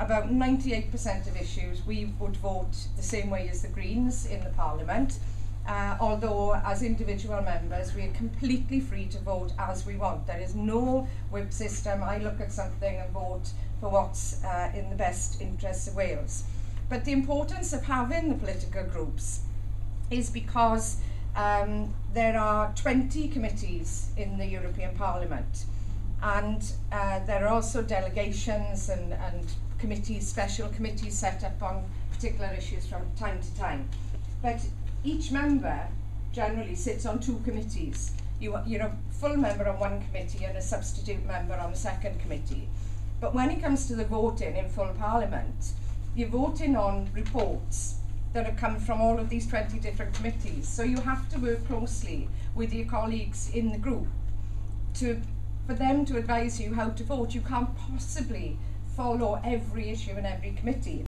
about 98% of issues we would vote the same way as the Greens in the Parliament, although as individual members we are completely free to vote as we want. There is no whip system. I look at something and vote for what's in the best interests of Wales. But the importance of having the political groups is because there are 20 committees in the European Parliament, and there are also delegations and committees, special committees set up on particular issues from time to time. But each member generally sits on 2 committees. You're a full member on one committee and a substitute member on the second committee. But when it comes to the voting in full Parliament, you're voting on reports that have come from all of these 20 different committees. So you have to work closely with your colleagues in the group for them to advise you how to vote. You can't possibly follow every issue in every committee.